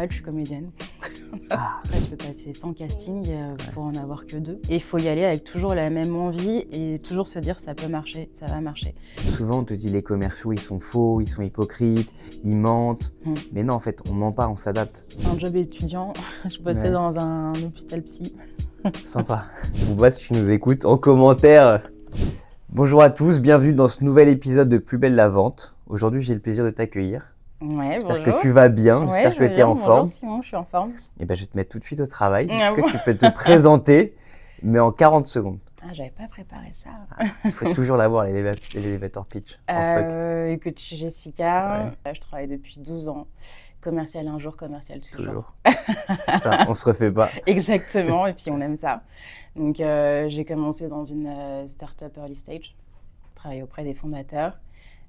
général, je suis comédienne. Après, tu peux passer 100 castings pour en avoir que 2. Et il faut y aller avec toujours la même envie et toujours se dire ça peut marcher, ça va marcher. Souvent, on te dit les commerciaux, ils sont faux, ils sont hypocrites, ils mentent. Mais non, en fait, on ment pas, on s'adapte. Un job étudiant, je bossais dans un hôpital psy. Sympa. Bouba, si tu nous écoutes, en commentaire. Bonjour à tous, bienvenue dans ce nouvel épisode de Plus belle la vente. Aujourd'hui, j'ai le plaisir de t'accueillir. Ouais, J'espère bonjour. que tu vas bien, Ouais, j'espère que tu es en forme. Bonjour Simon, je suis en forme. Et ben, je vais te mettre tout de suite au travail. Ah Est-ce bon que tu peux te présenter, mais en 40 secondes? Ah, j'avais pas préparé ça. Il faut toujours l'avoir, l'élévateur pitch, en stock. Écoute, je suis Jessica, je travaille depuis 12 ans. Commercial un jour, commercial toujours. C'est ça, on se refait pas. Exactement, et puis on aime ça. Donc j'ai commencé dans une start-up early stage, travaillé auprès des fondateurs.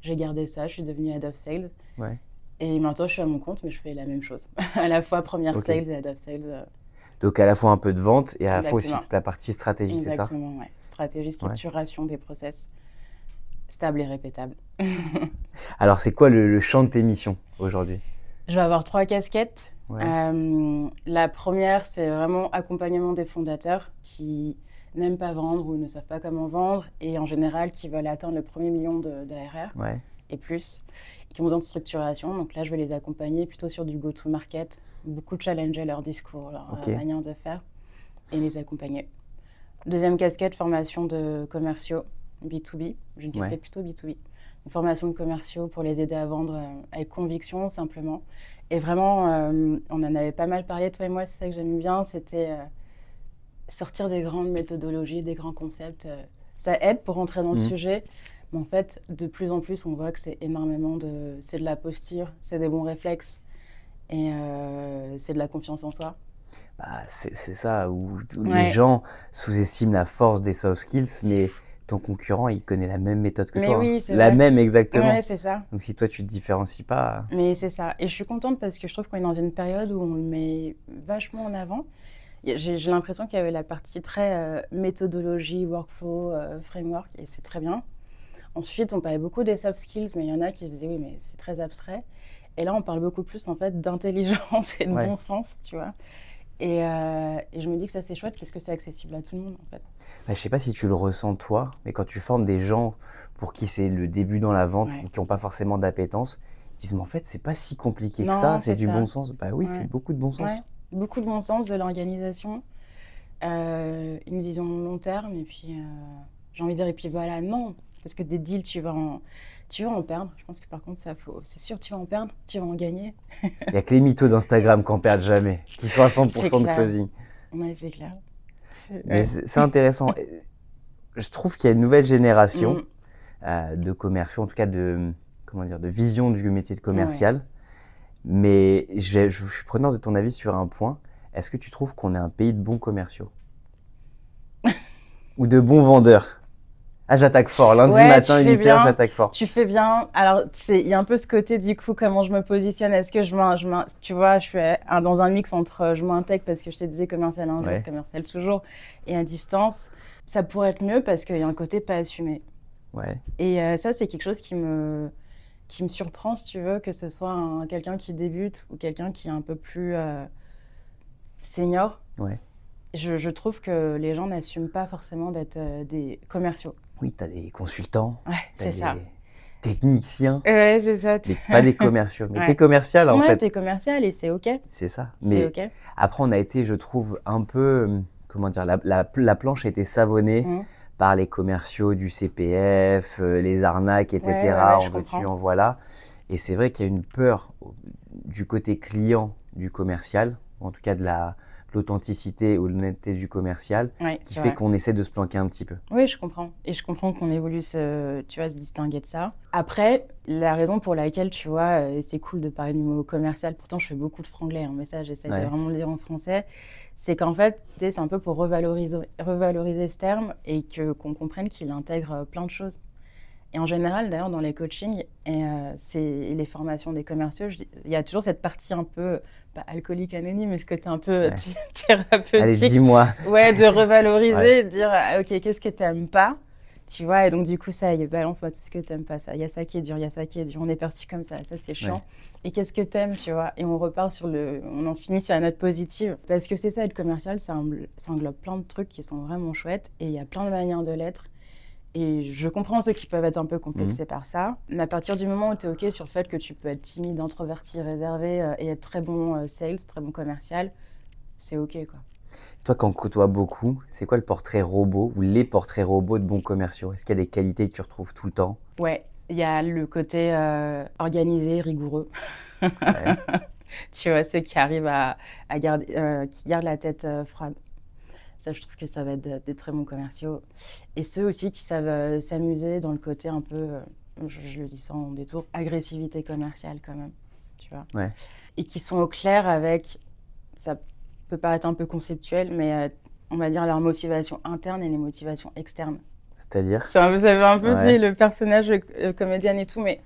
J'ai gardé ça, je suis devenue head of sales. Ouais. Et maintenant je suis à mon compte, mais je fais la même chose. À la fois première sales et head of sales. Donc à la fois un peu de vente et à la fois aussi Exactement. toute la partie stratégie, c'est ça? Exactement, ouais. Stratégie, structuration des process, stable et répétable. Alors c'est quoi le champ de tes missions aujourd'hui? Je vais avoir 3 casquettes. Ouais. La première, c'est vraiment accompagnement des fondateurs qui n'aiment pas vendre ou ne savent pas comment vendre et en général qui veulent atteindre le premier million d'ARR et plus, et qui ont besoin de structuration. Donc là, je vais les accompagner plutôt sur du go-to-market, beaucoup challenger leur discours, leur manière de faire et les accompagner. Deuxième casquette, formation de commerciaux B2B. J'ai une casquette plutôt B2B. Une formation de commerciaux pour les aider à vendre avec conviction, simplement. Et vraiment, on en avait pas mal parlé, toi et moi, c'est ça que j'aime bien, c'était sortir des grandes méthodologies, des grands concepts. Ça aide pour rentrer dans le sujet, mais en fait, de plus en plus, on voit que c'est énormément c'est de la posture, c'est des bons réflexes, et c'est de la confiance en soi. Bah, c'est ça, où les gens sous-estiment la force des soft skills, mais ton concurrent, il connaît la même méthode que toi. Oui, c'est la vrai. même exactement. Ouais, c'est ça. Donc si toi, tu te différencies pas... Mais c'est ça. Et je suis contente parce que je trouve qu'on est dans une période où on le met vachement en avant. J'ai l'impression qu'il y avait la partie très méthodologie, workflow, framework, et c'est très bien. Ensuite, on parlait beaucoup des soft skills, mais il y en a qui se disaient oui, mais c'est très abstrait. Et là, on parle beaucoup plus en fait d'intelligence et de bon sens, tu vois. Et je me dis que ça, c'est chouette parce que c'est accessible à tout le monde, en fait. Bah, je sais pas si tu le ressens toi, mais quand tu formes des gens pour qui c'est le début dans la vente, qui n'ont pas forcément d'appétence, ils disent mais en fait, c'est pas si compliqué que ça, c'est du bon sens. Bah oui, c'est beaucoup de bon sens. Ouais. Beaucoup de bon sens, de l'organisation, une vision long terme, et puis j'ai envie de dire, et puis voilà, non, parce que des deals, tu vas en perdre. Je pense que par contre, c'est sûr, tu vas en perdre, tu vas en gagner. Il n'y a que les mythos d'Instagram qui en perdent jamais, qui sont à 100% de closing. Oui, c'est clair. Mais c'est intéressant. Je trouve qu'il y a une nouvelle génération de commerciaux, en tout cas de vision du métier de commercial. Mais je suis preneur de ton avis sur un point. Est-ce que tu trouves qu'on est un pays de bons commerciaux? Ou de bons vendeurs? Ah, j'attaque fort. Lundi matin, 8h, j'attaque fort. Tu fais bien. Alors, il y a un peu ce côté, du coup, comment je me positionne. Est-ce que tu vois, je suis dans un mix entre je m'intègre parce que je te disais commercial un jour, commercial toujours, et à distance. Ça pourrait être mieux parce qu'il y a un côté pas assumé. Ouais. Et ça, c'est quelque chose qui me surprend, si tu veux, que ce soit quelqu'un qui débute ou quelqu'un qui est un peu plus senior. Ouais. Je trouve que les gens n'assument pas forcément d'être des commerciaux. Oui, tu as des consultants, c'est ça. Techniciens, ouais, c'est ça. Mais pas des commerciaux. Mais t'es commercial, en fait. Ouais, t'es commercial et c'est OK. C'est ça. Mais après, on a été, je trouve, un peu... Comment dire, la planche a été savonnée par les commerciaux du CPF, les arnaques, etc. En veux-tu, en voilà. Et c'est vrai qu'il y a une peur du côté client du commercial, en tout cas de l'authenticité ou l'honnêteté du commercial, qui fait qu'on essaie de se planquer un petit peu. Oui, je comprends. Et je comprends qu'on évolue se distinguer de ça. Après, la raison pour laquelle, tu vois, c'est cool de parler du mot commercial, pourtant je fais beaucoup de franglais, mais ça j'essaie de vraiment le dire en français, c'est qu'en fait, c'est un peu pour revaloriser ce terme et qu'on comprenne qu'il intègre plein de choses. Et en général, d'ailleurs, dans les coachings et les formations des commerciaux, il y a toujours cette partie un peu, pas alcoolique anonyme, mais ce côté un peu thérapeutique. Allez, dis-moi. Ouais, de revaloriser, de dire, OK, qu'est-ce que tu n'aimes pas? Tu vois, et donc du coup, ça y est, balance-moi tout ce que t'aimes pas, ça. Il y a ça qui est dur, il y a ça qui est dur. On est parti comme ça c'est chiant. Ouais. Et qu'est-ce que t'aimes, tu vois? Et on repart on en finit sur la note positive. Parce que c'est ça, être commercial, ça englobe plein de trucs qui sont vraiment chouettes. Et il y a plein de manières de l'être. Et je comprends ceux qui peuvent être un peu complexés par ça. Mais à partir du moment où tu es OK sur le fait que tu peux être timide, introverti, réservé et être très bon sales, très bon commercial, c'est OK, quoi. Toi, quand on côtoie beaucoup, c'est quoi le portrait robot ou les portraits robots de bons commerciaux? Est-ce qu'il y a des qualités que tu retrouves tout le temps? Ouais, il y a le côté organisé, rigoureux. Ouais. Tu vois, ceux qui arrivent à garder, qui gardent la tête froide. Ça, je trouve que ça va être des très bons commerciaux. Et ceux aussi qui savent s'amuser dans le côté un peu, je le dis sans détour, agressivité commerciale quand même, tu vois. Ouais. Et qui sont au clair avec, ça peut paraître un peu conceptuel, mais on va dire leur motivation interne et les motivations externes. C'est-à-dire ça fait un peu, tu sais, le personnage comédienne et tout, mais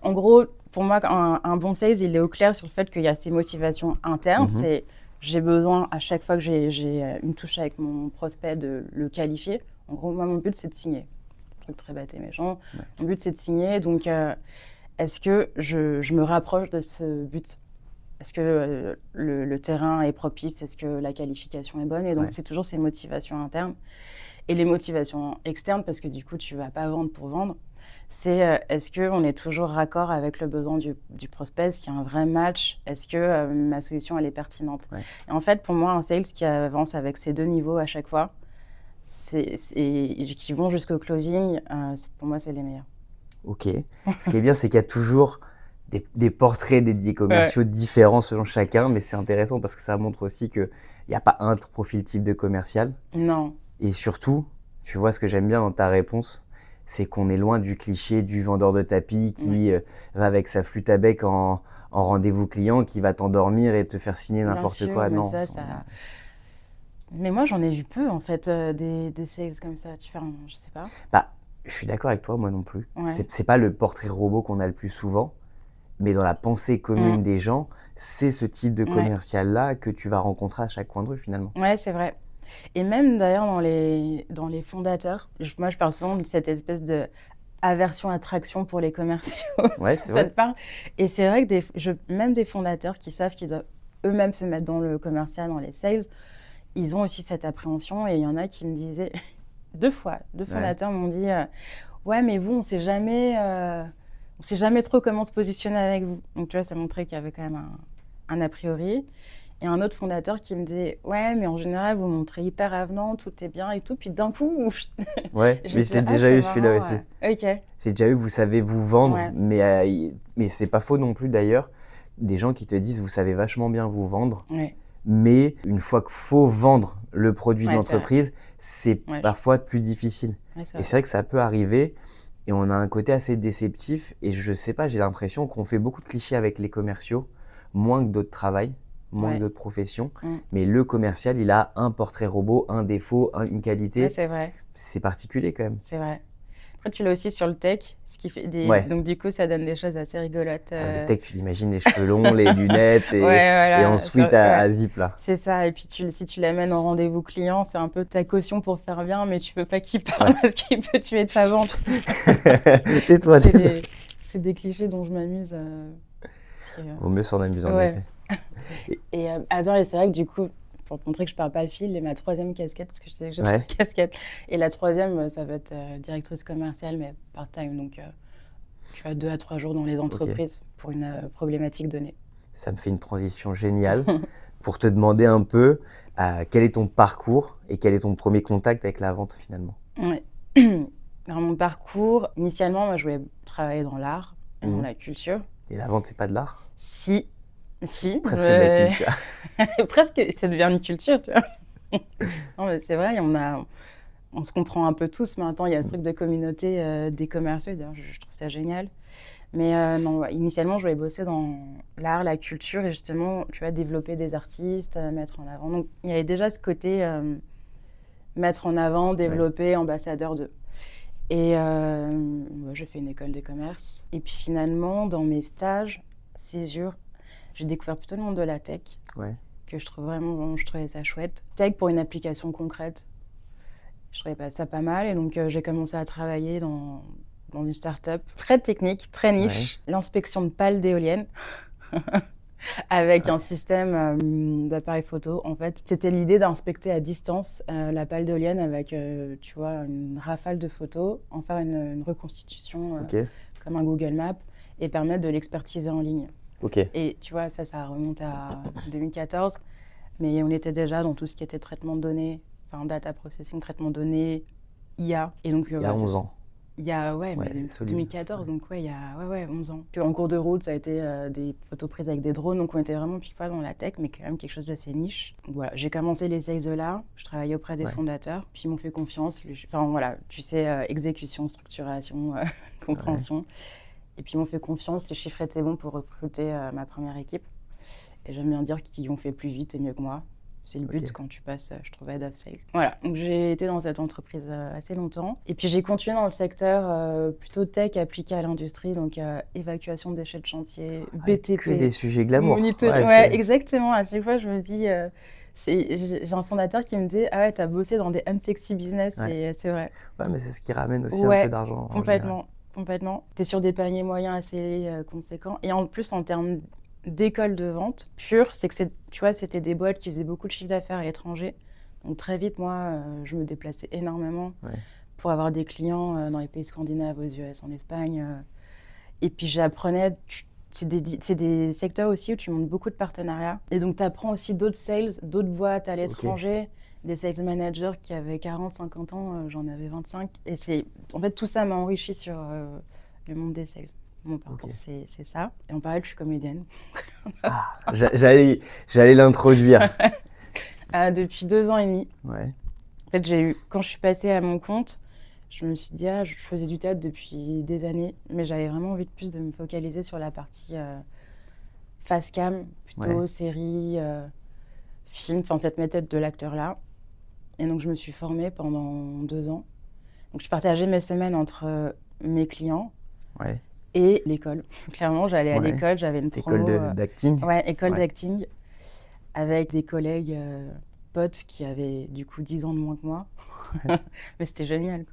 en gros, pour moi, un bon sales, il est au clair sur le fait qu'il y a ses motivations internes, c'est... J'ai besoin, à chaque fois que j'ai une touche avec mon prospect, de le qualifier. En gros, moi, mon but, c'est de signer. Un truc très bête et méchant. Ouais. Mon but, c'est de signer. Donc, est-ce que je me rapproche de ce but? Est-ce que le terrain est propice? Est-ce que la qualification est bonne? Et donc, c'est toujours ces motivations internes. Et les motivations externes, parce que du coup, tu ne vas pas vendre pour vendre, c'est est-ce qu'on est toujours raccord avec le besoin du prospect? Est-ce qu'il y a un vrai match? Est-ce que ma solution, elle est pertinente? Ouais. Et en fait, pour moi, un sales qui avance avec ces deux niveaux à chaque fois, qui vont jusqu'au closing, pour moi, c'est les meilleurs. Ok. Ce qui est bien, c'est qu'il y a toujours des portraits des commerciaux différents selon chacun, mais c'est intéressant parce que ça montre aussi qu'il n'y a pas un profil type de commercial. Non. Et surtout, tu vois, ce que j'aime bien dans ta réponse, c'est qu'on est loin du cliché du vendeur de tapis qui va avec sa flûte à bec en rendez-vous client, qui va t'endormir et te faire signer n'importe quoi. Mais non, mais moi, j'en ai vu peu, en fait, des sales comme ça. Je sais pas. Bah, je suis d'accord avec toi, moi non plus. Ouais. C'est pas le portrait robot qu'on a le plus souvent, mais dans la pensée commune des gens, c'est ce type de commercial-là que tu vas rencontrer à chaque coin de rue, finalement. Ouais, c'est vrai. Et même d'ailleurs dans les fondateurs, moi je parle souvent de cette espèce de aversion-attraction pour les commerciaux. Ouais, c'est vrai. Et c'est vrai que même des fondateurs qui savent qu'ils doivent eux-mêmes se mettre dans le commercial, dans les sales, ils ont aussi cette appréhension. Et il y en a qui me disaient, deux fondateurs m'ont dit ouais, mais vous, on sait jamais trop comment se positionner avec vous. Donc tu vois, ça montrait qu'il y avait quand même un a priori. Et un autre fondateur qui me disait ouais, mais en général vous montrez hyper avenant, tout est bien et tout, puis d'un coup ouais, mais j'ai déjà eu celui-là aussi. Ok. J'ai déjà eu, vous savez vous vendre, mais c'est pas faux non plus d'ailleurs, des gens qui te disent vous savez vachement bien vous vendre, mais une fois qu'il faut vendre le produit de l'entreprise, c'est parfois plus difficile. Et c'est vrai que ça peut arriver. Et on a un côté assez déceptif. Et je sais pas, j'ai l'impression qu'on fait beaucoup de clichés avec les commerciaux, moins que d'autres travails, moins que d'autres professions. Mais le commercial, il a un portrait robot, un défaut, une qualité. Ouais, c'est vrai. C'est particulier quand même. C'est vrai. Après, tu l'as aussi sur le tech, ce qui fait donc du coup, ça donne des choses assez rigolotes. Le tech, tu l'imagines, les cheveux longs, les lunettes et ensuite à zip là. C'est ça. Et puis si tu l'amènes en rendez-vous client, c'est un peu ta caution pour faire bien, mais tu veux pas qu'il parle parce qu'il peut tuer ta vente. Tais-toi. C'est des clichés dont je m'amuse. Vaut mieux s'en amuser en effet. Et c'est vrai que du coup, pour te montrer que je perds pas le fil, et ma troisième casquette, parce que je sais que j'ai trois casquettes, et la troisième, ça va être directrice commerciale, mais part-time, donc tu as 2 à 3 jours dans les entreprises pour une problématique donnée. Ça me fait une transition géniale pour te demander un peu quel est ton parcours et quel est ton premier contact avec la vente finalement. Ouais. Dans mon parcours, initialement, moi, je voulais travailler dans l'art et dans la culture. Et la vente, c'est pas de l'art ? Si. Presque de la culture. Presque, ça devient une culture, tu vois. Non, mais c'est vrai, on se comprend un peu tous, mais maintenant, il y a ce truc de communauté des commerciaux, d'ailleurs, je trouve ça génial. Mais non, initialement, je voulais bosser dans l'art, la culture, et justement, tu vois, développer des artistes, mettre en avant. Donc, il y avait déjà ce côté mettre en avant, développer, ambassadeur de... Et moi, j'ai fait une école de commerce. Et puis finalement, dans mes stages, césure, j'ai découvert plutôt le monde de la tech, que je trouvais ça chouette. Tech pour une application concrète. Je trouvais pas ça pas mal et donc j'ai commencé à travailler dans une start-up très technique, très niche, l'inspection de pales d'éoliennes. Avec un système d'appareil photo. En fait, c'était l'idée d'inspecter à distance la pale d'éolienne avec, tu vois, une rafale de photos, en faire une reconstitution comme un Google Maps et permettre de l'expertiser en ligne. Et tu vois, ça remonte à 2014, mais on était déjà dans tout ce qui était traitement de données, enfin data processing, traitement de données, IA. Et donc, il y a 11 ans. Il y a, mais 2014, donc il y a 11 ans. Puis en cours de route, ça a été des photos prises avec des drones, donc on était vraiment pile poil dans la tech, mais quand même quelque chose d'assez niche. Donc voilà, j'ai commencé les sales là, je travaillais auprès des fondateurs, puis ils m'ont fait confiance. Enfin voilà, tu sais, exécution, structuration, compréhension. Et puis ils m'ont fait confiance, les chiffres étaient bons pour recruter ma première équipe. Et j'aime bien dire qu'ils ont fait plus vite et mieux que moi. C'est le but quand tu passes, je trouve, Head of Sales. Voilà, donc j'ai été dans cette entreprise assez longtemps. Et puis j'ai continué dans le secteur plutôt tech appliqué à l'industrie, donc évacuation de déchets de chantier, BTP. Que des sujets glamour. Exactement. À chaque fois, je me dis... j'ai un fondateur qui me dit « Ah ouais, t'as bossé dans des unsexy business », et c'est vrai. Ouais, mais c'est ce qui ramène aussi un peu d'argent. Complètement. T'es sur des paniers moyens assez conséquents. Et en plus, en termes d'école de vente pure, c'est que tu vois, c'était des boîtes qui faisaient beaucoup de chiffre d'affaires à l'étranger. Donc très vite, moi, je me déplaçais énormément pour avoir des clients dans les pays scandinaves, aux US, en Espagne. Et puis j'apprenais, c'est des secteurs aussi où tu montes beaucoup de partenariats. Et donc tu apprends aussi d'autres sales, d'autres boîtes à l'étranger, des sales managers qui avaient 40, 50 ans, j'en avais 25. Et en fait, tout ça m'a enrichi sur le monde des sales. Mon parcours, c'est ça. Et en parallèle, je suis comédienne. J'allais l'introduire. Depuis 2 ans et demi. En fait, quand je suis passée à mon compte, je me suis dit, je faisais du théâtre depuis des années, mais j'avais vraiment envie de me focaliser sur la partie face cam, plutôt série, film, enfin cette méthode de l'acteur-là. Et donc, je me suis formée pendant 2 ans. Donc, je partageais mes semaines entre mes clients et l'école. Clairement, j'allais à l'école, j'avais une promo. École d'acting. École d'acting, avec des collègues potes qui avaient du coup 10 ans de moins que moi. Mais c'était génial.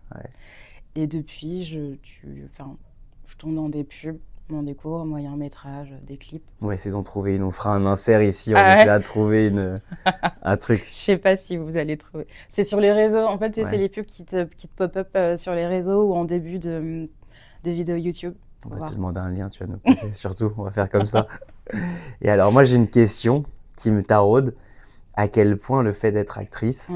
Et depuis, je tourne dans des pubs, dans des courts, moyens métrages, des clips. On va essayer d'en trouver une. On fera un insert ici, on essaiera de trouver un truc. Je sais pas si vous allez trouver. C'est sur les réseaux. En fait, c'est les pubs qui te pop-up sur les réseaux ou en début de vidéos YouTube. On va te demander un lien, tu vas nous poser. Surtout, on va faire comme ça. Et alors, moi, j'ai une question qui me taraude. À quel point le fait d'être actrice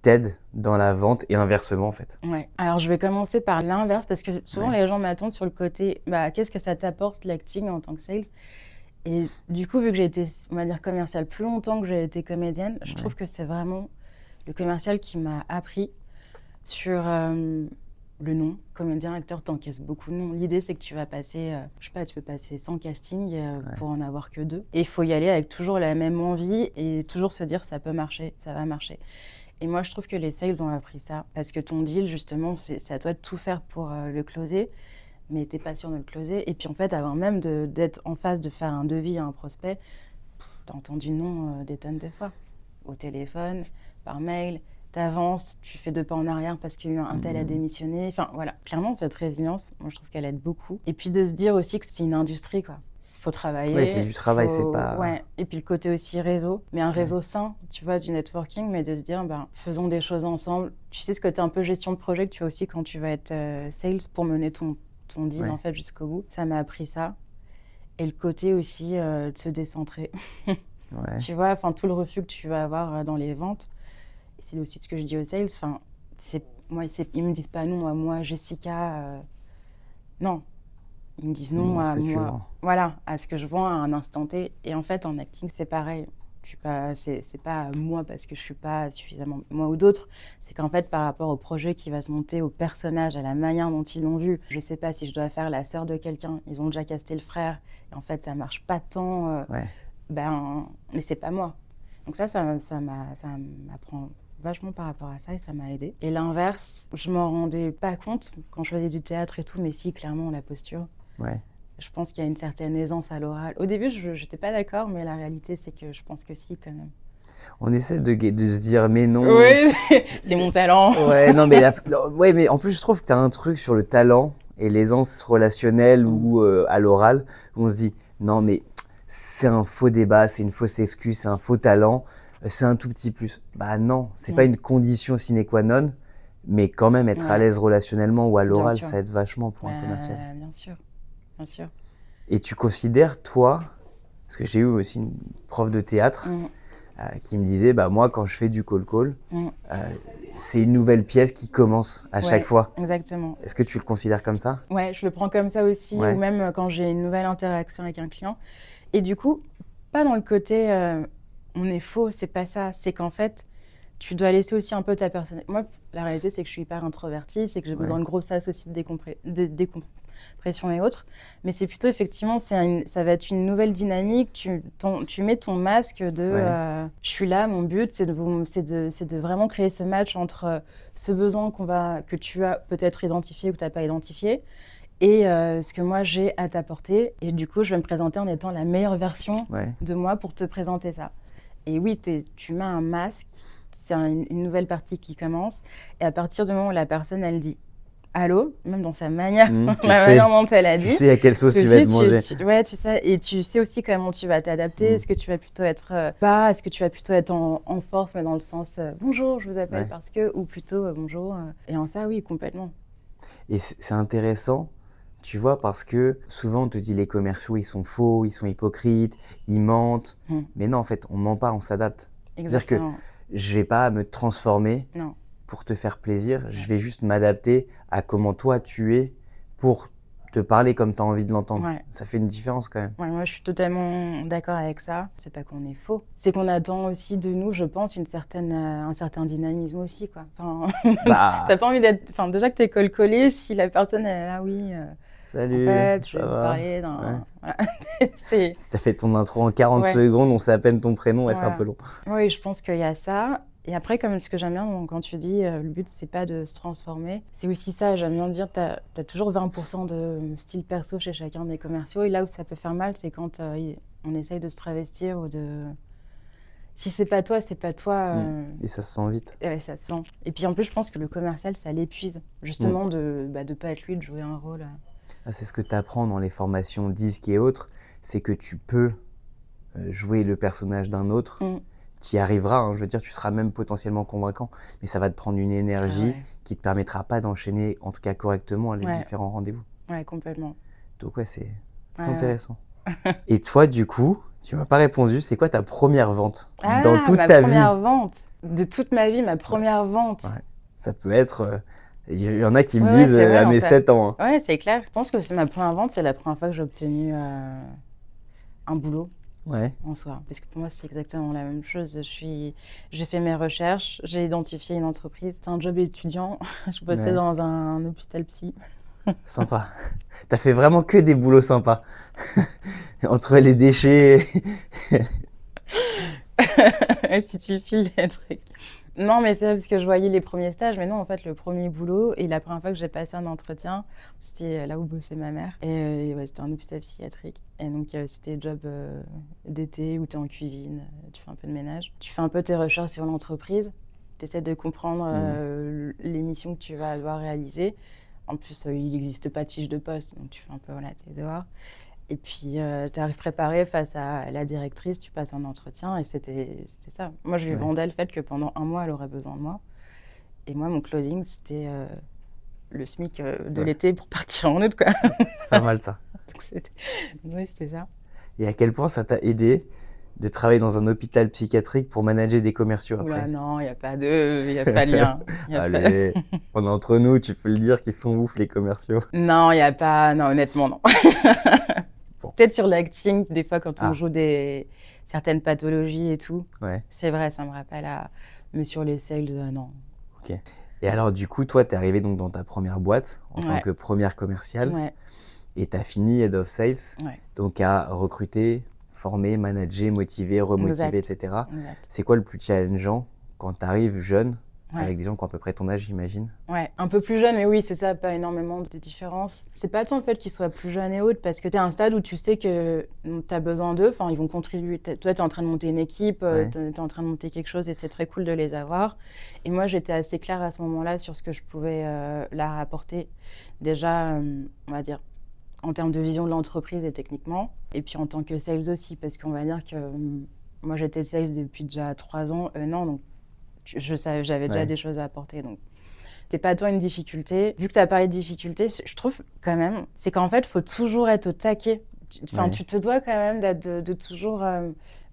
t'aide dans la vente et inversement, en fait? Alors, je vais commencer par l'inverse parce que souvent, les gens m'attendent sur le côté qu'est-ce que ça t'apporte l'acting en tant que sales? Et du coup, vu que j'ai été, on va dire, commerciale plus longtemps que j'ai été comédienne, je trouve que c'est vraiment le commercial qui m'a appris sur le nom. Comédien, acteur, t'encaisses beaucoup de noms. L'idée, c'est que tu vas passer, je sais pas, tu peux passer 100 castings pour en avoir que 2. Et il faut y aller avec toujours la même envie et toujours se dire ça peut marcher, ça va marcher. Et moi, je trouve que les sales ont appris ça parce que ton deal, justement, c'est à toi de tout faire pour le closer, mais t'es pas sûr de le closer. Et puis en fait, avant même d'être en phase de faire un devis à un prospect, t'as entendu non des tonnes de fois. Au téléphone, par mail, t'avances, tu fais 2 pas en arrière parce qu'il y a eu un tel à démissionner. Enfin voilà, clairement, cette résilience, moi je trouve qu'elle aide beaucoup. Et puis de se dire aussi que c'est une industrie, quoi. Il faut travailler. Oui, c'est du travail, c'est pas... Et puis le côté aussi réseau, mais un réseau sain, tu vois, du networking, mais de se dire, faisons des choses ensemble. Tu sais, ce côté un peu gestion de projet que tu as aussi quand tu vas être sales pour mener ton deal en fait jusqu'au bout. Ça m'a appris ça. Et le côté aussi de se décentrer. Tu vois, enfin tout le refus que tu vas avoir dans les ventes. Et c'est aussi ce que je dis aux sales. Enfin, ils me disent pas non à moi, Jessica. Non. Ils me disent non à moi. Voilà, à ce que je vends à un instant T. Et en fait, en acting, c'est pareil. C'est pas moi parce que je suis pas suffisamment moi ou d'autres. C'est qu'en fait, par rapport au projet qui va se monter, au personnage, à la manière dont ils l'ont vu, je sais pas si je dois faire la sœur de quelqu'un. Ils ont déjà casté le frère. Et en fait, ça marche pas tant. Mais c'est pas moi. Donc ça m'apprend vachement par rapport à ça et ça m'a aidé. Et l'inverse, je m'en rendais pas compte quand je faisais du théâtre et tout, mais si, clairement, la posture. Je pense qu'il y a une certaine aisance à l'oral. Au début, je n'étais pas d'accord, mais la réalité, c'est que je pense que si, quand même. On essaie de se dire, mais non. Oui, c'est mon talent. Ouais, non, mais, ouais, mais en plus, je trouve que tu as un truc sur le talent et l'aisance relationnelle ou à l'oral où on se dit, non, mais c'est un faux débat, c'est une fausse excuse, c'est un faux talent, c'est un tout petit plus. Bah non, c'est pas une condition sine qua non, mais quand même être à l'aise relationnellement ou à l'oral, ça aide vachement pour un commercial. Bien sûr, bien sûr. Et tu considères, toi, parce que j'ai eu aussi une prof de théâtre qui me disait, bah moi, quand je fais du call, c'est une nouvelle pièce qui commence à chaque fois. Exactement. Est-ce que tu le considères comme ça? Ouais, je le prends comme ça aussi, ou même quand j'ai une nouvelle interaction avec un client. Et du coup, pas dans le côté on est faux, c'est pas ça. C'est qu'en fait, tu dois laisser aussi un peu ta personnalité. Moi, la réalité, c'est que je suis hyper introvertie, c'est que j'ai besoin de gros sas aussi de décompression et autres. Mais c'est plutôt, effectivement, ça va être une nouvelle dynamique. Tu mets ton masque de je suis là, mon but, c'est de vraiment créer ce match entre ce besoin que tu as peut-être identifié ou que tu n'as pas identifié et ce que moi j'ai à t'apporter. Et du coup, je vais me présenter en étant la meilleure version de moi pour te présenter ça. Et oui, tu mets un masque. C'est une nouvelle partie qui commence. Et à partir du moment où la personne, elle dit « Allô », même dans sa manière, manière dont elle a dit. Tu sais à quelle sauce tu vas te manger. Tu sais. Et tu sais aussi comment tu vas t'adapter. Est-ce que tu vas plutôt être bas? Est-ce que tu vas plutôt être en force, mais dans le sens « Bonjour, je vous appelle parce que… » ou plutôt « Bonjour ». Et en ça, oui, complètement. Et c'est intéressant, tu vois, parce que souvent, on te dit les commerciaux, ils sont faux, ils sont hypocrites, ils mentent. Mais non, en fait, on ment pas, on s'adapte. C'est-à-dire que je vais pas me transformer pour te faire plaisir, je vais juste m'adapter à comment toi tu es pour te parler comme tu as envie de l'entendre. Ça fait une différence quand même. Moi je suis totalement d'accord avec ça. C'est pas qu'on est faux, c'est qu'on attend aussi de nous, je pense, un certain dynamisme aussi, quoi. Enfin, t'as pas envie d'être… Enfin, déjà que t'es collé, si la personne elle est là, oui… Salut, en fait, je vais vous parler d'un… Voilà. T'as fait ton intro en 40 secondes, on sait à peine ton prénom, c'est un peu long. Oui, je pense qu'il y a ça. Et après, comme ce que j'aime bien, quand tu dis le but, c'est pas de se transformer, c'est aussi ça, j'aime bien dire, t'as toujours 20% de style perso chez chacun des commerciaux. Et là où ça peut faire mal, c'est quand on essaye de se travestir ou de… Si c'est pas toi, c'est pas toi. Et ça se sent vite. Ouais, ça se sent. Et puis en plus, je pense que le commercial, ça l'épuise, justement, de pas être lui, de jouer un rôle… C'est ce que tu apprends dans les formations disques et autres, c'est que tu peux jouer le personnage d'un autre, tu y arriveras, hein, je veux dire, tu seras même potentiellement convaincant, mais ça va te prendre une énergie qui ne te permettra pas d'enchaîner, en tout cas correctement, les différents rendez-vous. Ouais, complètement. Donc c'est intéressant. Et toi, du coup, tu m'as pas répondu, c'est quoi ta première vente dans toute ta vie? Ma première vente de toute ma vie, ma première vente. Ça peut être… Il y en a qui me disent à mes 7 ans. Ouais, c'est clair. Je pense que ma première vente, c'est la première fois que j'ai obtenu un boulot en soi. Parce que pour moi, c'est exactement la même chose. J'ai fait mes recherches, j'ai identifié une entreprise. C'était un job étudiant. Je bossais dans un hôpital psy. Sympa. T'as fait vraiment que des boulots sympas. Entre les déchets. Si tu files les trucs. Non, mais c'est parce que je voyais les premiers stages, mais non, en fait, le premier boulot et la première fois que j'ai passé un entretien, c'était là où bossait ma mère. Et c'était un hôpital psychiatrique. Et donc, c'était job d'été où tu es en cuisine, tu fais un peu de ménage. Tu fais un peu tes recherches sur l'entreprise, tu essaies de comprendre les missions que tu vas devoir réaliser. En plus, il n'existe pas de fiche de poste, donc tu fais un peu, t'es dehors. Et puis, tu arrives préparé face à la directrice, tu passes un entretien et c'était ça. Moi, je lui vendais le fait que pendant 1 mois, elle aurait besoin de moi. Et moi, mon closing, c'était le SMIC de l'été pour partir en août, quoi. C'est pas mal, ça. Oui, c'était ça. Et à quel point ça t'a aidé de travailler dans un hôpital psychiatrique pour manager des commerciaux après? Oula, non, il n'y a pas de lien. Allez, on est entre nous, tu peux le dire qu'ils sont ouf, les commerciaux. Non, il n'y a pas… Non, honnêtement, non. Peut-être sur l'acting, des fois, quand on joue certaines pathologies et tout. C'est vrai, ça me rappelle mais sur les sales, non. Ok. Et alors, du coup, toi, tu es arrivée donc dans ta première boîte en tant que première commerciale. Et tu as fini Head of Sales, donc à recruter, former, manager, motiver, remotiver, etc. C'est quoi le plus challengeant quand tu arrives jeune avec des gens qui ont à peu près ton âge, j'imagine. Ouais, un peu plus jeune, mais oui, c'est ça, pas énormément de différence. C'est pas tant le fait qu'ils soient plus jeunes et autres, parce que t'es à un stade où tu sais que t'as besoin d'eux, enfin, ils vont contribuer. Toi, t'es en train de monter une équipe, t'es en train de monter quelque chose, et c'est très cool de les avoir. Et moi, j'étais assez claire à ce moment-là sur ce que je pouvais leur apporter. Déjà, on va dire, en termes de vision de l'entreprise et techniquement, et puis en tant que sales aussi, parce qu'on va dire que moi, j'étais sales depuis déjà 3 ans, non, donc j'avais déjà des choses à apporter, donc c'est pas toi une difficulté. Vu que tu as parlé de difficultés, je trouve quand même, c'est qu'en fait, il faut toujours être au taquet. Enfin, tu te dois quand même de toujours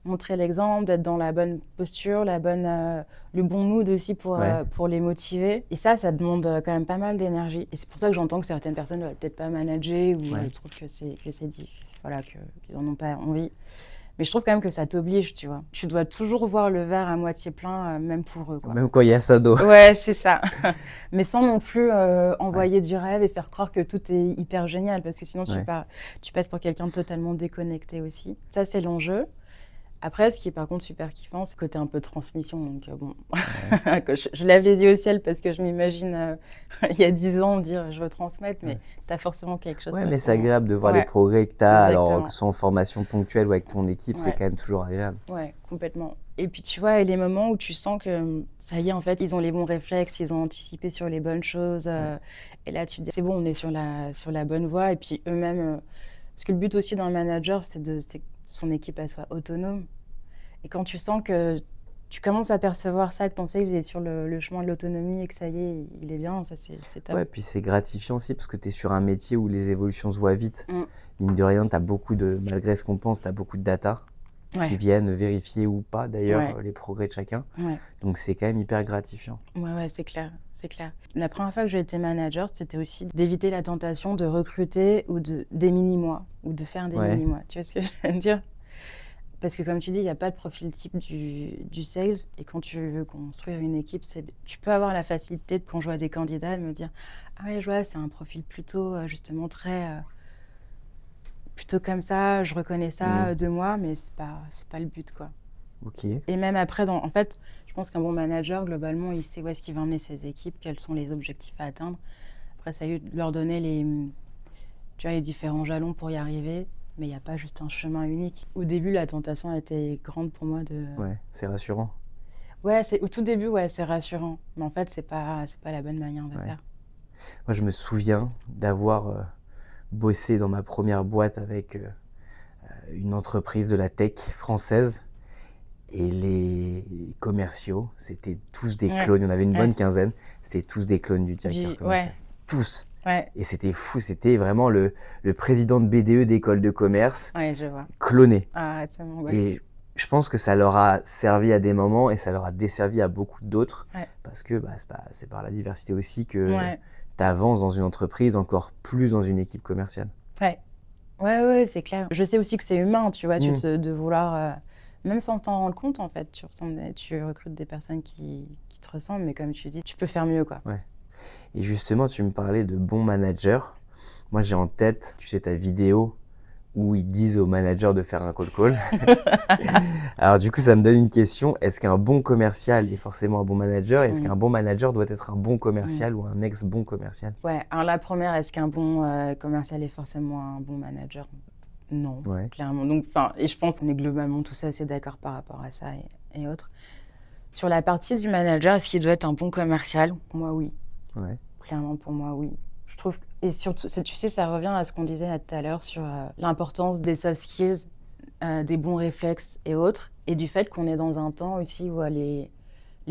montrer l'exemple, d'être dans la bonne posture, le bon mood aussi pour les motiver. Et ça demande quand même pas mal d'énergie. Et c'est pour ça que j'entends que certaines personnes ne veulent peut-être pas manager ou trouvent que c'est voilà, qu'ils en ont pas envie. Mais je trouve quand même que ça t'oblige, tu vois. Tu dois toujours voir le verre à moitié plein, même pour eux, quoi. Même quand il y a ça d'eau. Ouais, c'est ça. Mais sans non plus envoyer du rêve et faire croire que tout est hyper génial, parce que sinon tu passes pour quelqu'un de totalement déconnecté aussi. Ça, c'est l'enjeu. Après, ce qui est par contre super kiffant, c'est le côté un peu transmission. Donc bon, je lève les yeux au ciel parce que je m'imagine il y a 10 ans dire je veux transmettre, mais tu as forcément quelque chose. Ouais, mais c'est agréable de voir les progrès que tu as, alors que ce soit en formation ponctuelle ou avec ton équipe, c'est quand même toujours agréable. Ouais, complètement. Et puis tu vois, il y a les moments où tu sens que ça y est, en fait, ils ont les bons réflexes, ils ont anticipé sur les bonnes choses. Et là, tu te dis, c'est bon, on est sur la bonne voie. Et puis eux-mêmes, parce que le but aussi d'un manager, c'est que son équipe elle soit autonome. Et quand tu sens que tu commences à percevoir ça, que ton sales est sur le chemin de l'autonomie et que ça y est, il est bien, ça c'est top. Ouais, puis c'est gratifiant aussi parce que tu es sur un métier où les évolutions se voient vite. Mine de rien, malgré ce qu'on pense, tu as beaucoup de data qui viennent vérifier ou pas d'ailleurs les progrès de chacun. Donc c'est quand même hyper gratifiant. Ouais, c'est clair. C'est clair. La première fois que j'ai été manager, c'était aussi d'éviter la tentation de recruter ou des mini-mois ou de faire des mini-mois. Tu vois ce que je veux dire ? Parce que comme tu dis, il n'y a pas de profil type du sales. Et quand tu veux construire une équipe, tu peux avoir la facilité, quand je vois des candidats, de me dire « Ah ouais, je vois, c'est un profil plutôt justement plutôt comme ça, je reconnais ça de moi, mais c'est pas le but, quoi. » Ok. Et même après, en fait, je pense qu'un bon manager, globalement, il sait où est-ce qu'il va emmener ses équipes, quels sont les objectifs à atteindre. Après, ça a eu de leur donner les différents jalons pour y arriver. Mais il n'y a pas juste un chemin unique. Au début, la tentation a été grande pour moi de... Ouais, c'est rassurant. Ouais, au tout début, c'est rassurant. Mais en fait, c'est pas la bonne manière de faire. Moi, je me souviens d'avoir bossé dans ma première boîte avec une entreprise de la tech française. Et les commerciaux, c'était tous des clones. Il y en avait une bonne quinzaine. C'était tous des clones du directeur commercial. Tous. Et c'était fou, c'était vraiment le président de BDE d'école de commerce, je vois. Cloné. Ah, ça m'angoisse. Et je pense que ça leur a servi à des moments et ça leur a desservi à beaucoup d'autres, parce que c'est par la diversité aussi que tu avances dans une entreprise, encore plus dans une équipe commerciale. Ouais, c'est clair. Je sais aussi que c'est humain, tu vois, de vouloir, même sans t'en rendre compte, en fait, tu recrutes des personnes qui te ressemblent, mais comme tu dis, tu peux faire mieux, quoi. Et justement, tu me parlais de bons managers. Moi, j'ai en tête, tu sais, ta vidéo où ils disent aux managers de faire un call. Alors du coup, ça me donne une question. Est-ce qu'un bon commercial est forcément un bon manager ? Est-ce qu'un bon manager doit être un bon commercial ou un ex-bon commercial ? Ouais, alors la première, est-ce qu'un bon commercial est forcément un bon manager ? Non, clairement. Donc, et je pense qu'on est globalement tous assez d'accord par rapport à ça et autres. Sur la partie du manager, est-ce qu'il doit être un bon commercial ? Pour moi, oui. Clairement, pour moi, oui. Je trouve, et surtout, tu sais, ça revient à ce qu'on disait tout à l'heure sur l'importance des soft skills, des bons réflexes et autres, et du fait qu'on est dans un temps aussi où les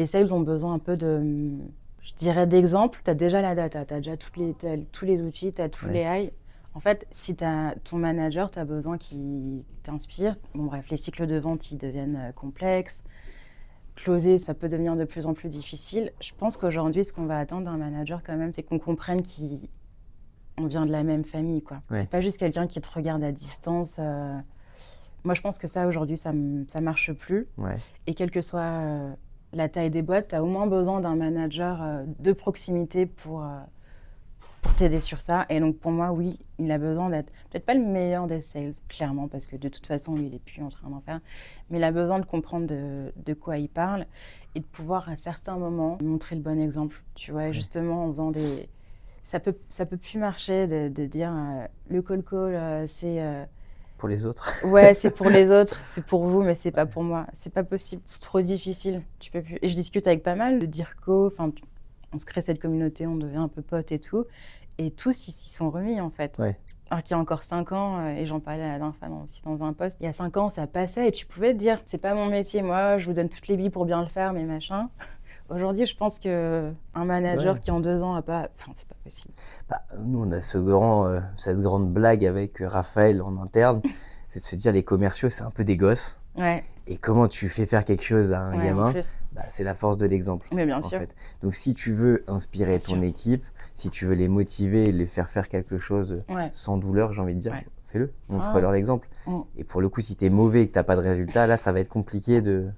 sales ont besoin un peu je dirais d'exemples. Tu as déjà la data, tu as déjà tous les outils, tu as tous les AI. En fait, si ton manager, tu as besoin qu'il t'inspire. Bon, bref, les cycles de vente, ils deviennent complexes. Closer, ça peut devenir de plus en plus difficile. Je pense qu'aujourd'hui, ce qu'on va attendre d'un manager quand même, c'est qu'on comprenne qu'on vient de la même famille, quoi. C'est pas juste quelqu'un qui te regarde à distance. Moi, je pense que ça, aujourd'hui, ça marche plus. Et quelle que soit la taille des boîtes, tu as au moins besoin d'un manager de proximité pour pour t'aider sur ça. Et donc, pour moi, oui, il a besoin d'être peut-être pas le meilleur des sales, clairement, parce que de toute façon, lui, il est plus en train d'en faire. Mais il a besoin de comprendre de quoi il parle et de pouvoir, à certains moments, montrer le bon exemple. Tu vois, justement, en faisant des... Ça peut plus marcher de dire le call, c'est... Pour les autres. Ouais, c'est pour les autres, c'est pour vous, mais c'est pas pour moi. C'est pas possible, c'est trop difficile. Tu peux plus. Et je discute avec pas mal de DIRCO, enfin, on se crée cette communauté, on devient un peu potes et tout. Et tous, ils s'y sont remis, en fait. Ouais. Alors qu'il y a encore 5 ans, et j'en parlais la dernière fois aussi dans un post, il y a 5 ans, ça passait et tu pouvais te dire, c'est pas mon métier, moi, je vous donne toutes les billes pour bien le faire, mais machin. Aujourd'hui, je pense qu'un manager qui en 2 ans a pas... Enfin, c'est pas possible. Bah, nous, on a cette grande blague avec Raphaël en interne, c'est de se dire les commerciaux, c'est un peu des gosses. Ouais. Et comment tu fais faire quelque chose à un gamin, c'est la force de l'exemple. Mais bien sûr. Fait. Donc, si tu veux inspirer ton équipe, si tu veux les motiver et les faire faire quelque chose sans douleur, j'ai envie de dire, fais-le, montre-leur l'exemple. Et pour le coup, si tu es mauvais et que tu n'as pas de résultat, là, ça va être compliqué de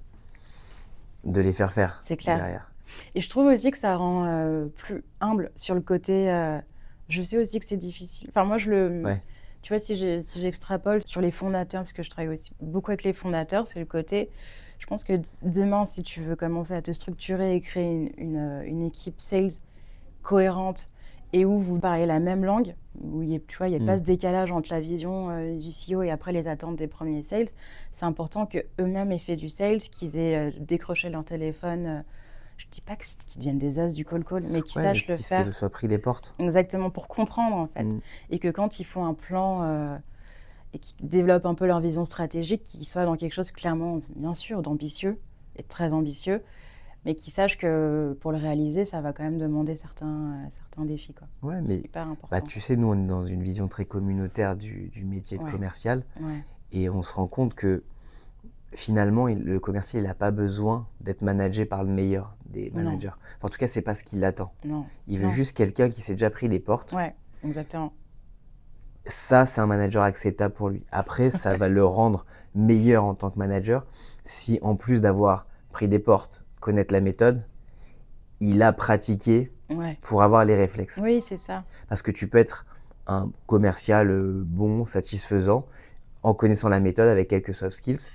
les faire faire. C'est clair. Derrière. Et je trouve aussi que ça rend plus humble sur le côté. Je sais aussi que c'est difficile. Enfin, moi, tu vois, si j'extrapole sur les fondateurs, parce que je travaille aussi beaucoup avec les fondateurs, c'est le côté. Je pense que demain, si tu veux commencer à te structurer et créer une équipe sales cohérente et où vous parlez la même langue, où il n'y a pas ce décalage entre la vision du CEO et après les attentes des premiers sales, c'est important qu'eux-mêmes aient fait du sales, qu'ils aient décroché leur téléphone. Je ne dis pas qu'ils deviennent des as du call, mais qu'ils sachent le faire. Qu'ils soient pris les portes. Exactement, pour comprendre en fait. Et que quand ils font un plan et qu'ils développent un peu leur vision stratégique, qu'ils soient dans quelque chose clairement, bien sûr, d'ambitieux et très ambitieux, mais qu'ils sachent que pour le réaliser, ça va quand même demander certains défis, quoi. Ouais, mais c'est hyper important. Tu sais, nous, on est dans une vision très communautaire du métier de commercial. Et on se rend compte que finalement, le commercial, il n'a pas besoin d'être managé par le meilleur des managers. Enfin, en tout cas, c'est pas ce qu'il attend. Il veut juste quelqu'un qui s'est déjà pris les portes. Ouais, exactement. Ça, c'est un manager acceptable pour lui. Après, ça va le rendre meilleur en tant que manager si, en plus d'avoir pris des portes, connaître la méthode, il a pratiqué pour avoir les réflexes. Oui, c'est ça. Parce que tu peux être un commercial bon, satisfaisant, en connaissant la méthode avec quelques soft skills,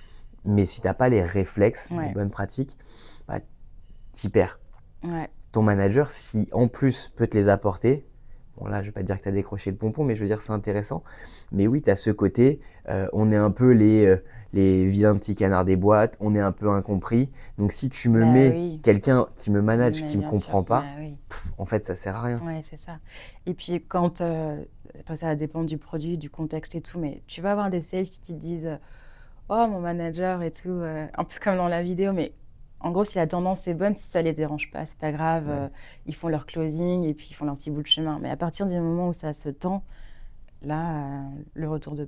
mais si tu n'as pas les réflexes, les bonnes pratiques, t'y perds. Ton manager, si en plus peut te les apporter, bon là je ne vais pas te dire que tu as décroché le pompon, mais je veux dire c'est intéressant. Mais oui, tu as ce côté, on est un peu les vilains petits canards des boîtes, on est un peu incompris. Donc si tu me mets quelqu'un qui me manage, qui ne me comprend pas, en fait ça ne sert à rien. Oui, c'est ça. Et puis quand, ça va dépendre du produit, du contexte et tout, mais tu vas avoir des sales qui te disent oh mon manager et tout, un peu comme dans la vidéo, mais en gros si la tendance est bonne, si ça les dérange pas, c'est pas grave, ils font leur closing et puis ils font leur petit bout de chemin. Mais à partir du moment où ça se tend, là, le retour de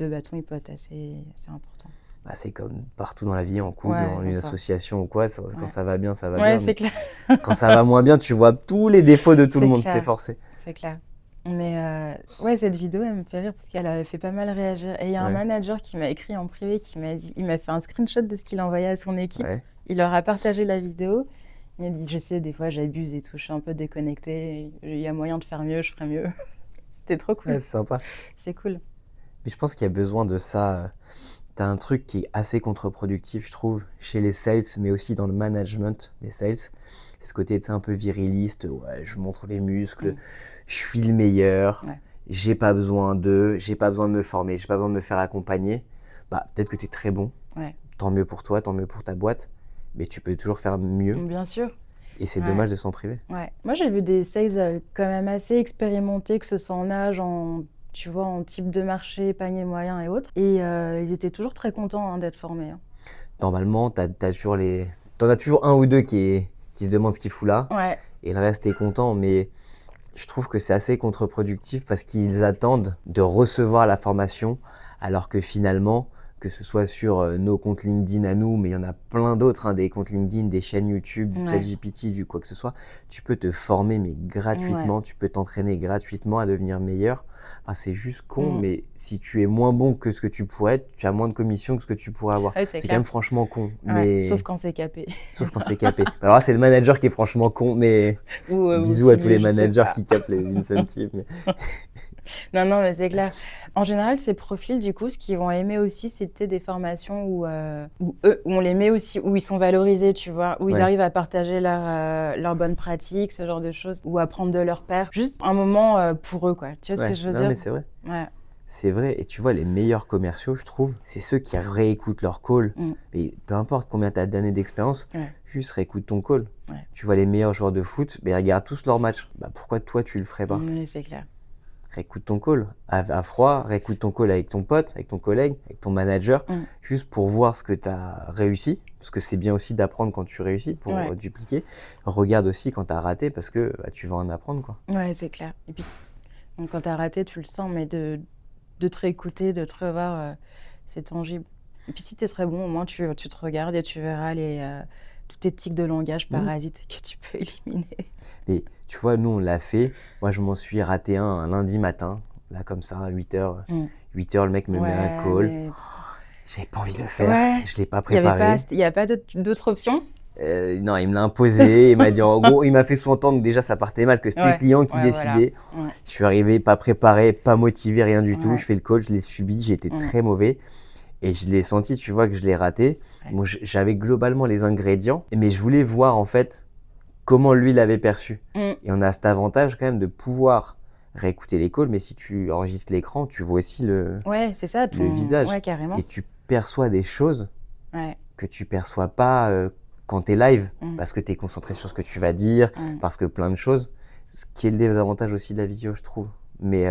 bâton, il peut être assez important. C'est comme partout dans la vie, en couple, dans une association ou quoi, quand ça va bien, ça va bien. C'est clair. Quand ça va moins bien, tu vois tous les défauts de tout le monde, c'est forcé. C'est clair. Mais cette vidéo, elle me fait rire parce qu'elle avait fait pas mal réagir. Et il y a un manager qui m'a écrit en privé, il m'a fait un screenshot de ce qu'il a envoyé à son équipe. Il leur a partagé la vidéo. Il m'a dit, je sais, des fois j'abuse et tout, je suis un peu déconnectée. Il y a moyen de faire mieux, je ferai mieux. C'était trop cool. C'est sympa. C'est cool. Mais je pense qu'il y a besoin de ça. Tu as un truc qui est assez contre-productif, je trouve, chez les sales, mais aussi dans le management des sales. C'est ce côté un peu viriliste, je montre les muscles, je suis le meilleur, j'ai pas besoin de me former, j'ai pas besoin de me faire accompagner. Peut-être que tu es très bon, tant mieux pour toi, tant mieux pour ta boîte, mais tu peux toujours faire mieux. Bien sûr. Et c'est dommage de s'en priver. Moi, j'ai vu des sales quand même assez expérimentés, que ce soit en âge, en type de marché, panier moyen et autres. Et ils étaient toujours très contents d'être formés. Normalement, t'en as toujours un ou deux qui se demandent ce qu'il fout là. Et le reste est content. Mais je trouve que c'est assez contre-productif parce qu'ils attendent de recevoir la formation alors que finalement, que ce soit sur nos comptes LinkedIn à nous, mais il y en a plein d'autres, des comptes LinkedIn, des chaînes YouTube, ChatGPT, du quoi que ce soit, tu peux te former mais gratuitement, tu peux t'entraîner gratuitement à devenir meilleur. c'est juste con, mais si tu es moins bon que ce que tu pourrais être, tu as moins de commission que ce que tu pourrais avoir. C'est quand même franchement con. Mais... Sauf quand c'est capé. Sauf quand c'est capé. Alors là, c'est le manager qui est franchement con, mais bisous à tous les managers qui capent les incentives. Mais... Non, mais c'est clair. En général, ces profils, du coup, ce qu'ils vont aimer aussi, c'était des formations où on les met aussi, où ils sont valorisés, tu vois, où ils arrivent à partager leurs bonnes pratiques, ce genre de choses, ou apprendre de leurs pairs. Juste un moment pour eux, quoi. Tu vois ce que je veux dire? Mais c'est vrai. Ouais. C'est vrai. Et tu vois, les meilleurs commerciaux, je trouve, c'est ceux qui réécoutent leur call. Et peu importe combien tu as d'années d'expérience, juste réécoute ton call. Tu vois les meilleurs joueurs de foot, mais regarde tous leurs matchs. Pourquoi toi, tu le ferais pas? C'est clair. Réécoute ton call à froid, réécoute ton call avec ton pote, avec ton collègue, avec ton manager, juste pour voir ce que tu as réussi, parce que c'est bien aussi d'apprendre quand tu réussis pour dupliquer. Regarde aussi quand tu as raté, parce que tu vas en apprendre, quoi. Ouais, c'est clair. Et puis, donc, quand tu as raté, tu le sens, mais de te réécouter, de te revoir, c'est tangible. Et puis si tu es très bon, au moins tu te regardes et tu verras toutes tes tics de langage parasites que tu peux éliminer. Mais tu vois, nous, on l'a fait. Moi, je m'en suis raté un lundi matin, là, comme ça, à 8h. 8h, le mec me met un call. Mais... J'avais pas envie de le faire. Je l'ai pas préparé. Il n'y a pas d'autre option? Non, il me l'a imposé. Il m'a dit, en gros, il m'a fait sous-entendre que déjà, ça partait mal, que c'était le client qui décidait. Voilà. Je suis arrivé pas préparé, pas motivé, rien du tout. Je fais le call, je l'ai subi, j'ai été très mauvais. Et je l'ai senti, tu vois, que je l'ai raté. Bon, j'avais globalement les ingrédients, mais je voulais voir, en fait, comment lui l'avait perçu. Et on a cet avantage quand même de pouvoir réécouter les calls, mais si tu enregistres l'écran, tu vois aussi le visage. Ouais, carrément. Et tu perçois des choses que tu perçois pas quand tu es live, parce que tu es concentré sur ce que tu vas dire, parce que plein de choses, ce qui est le désavantage aussi de la vidéo, je trouve. Mais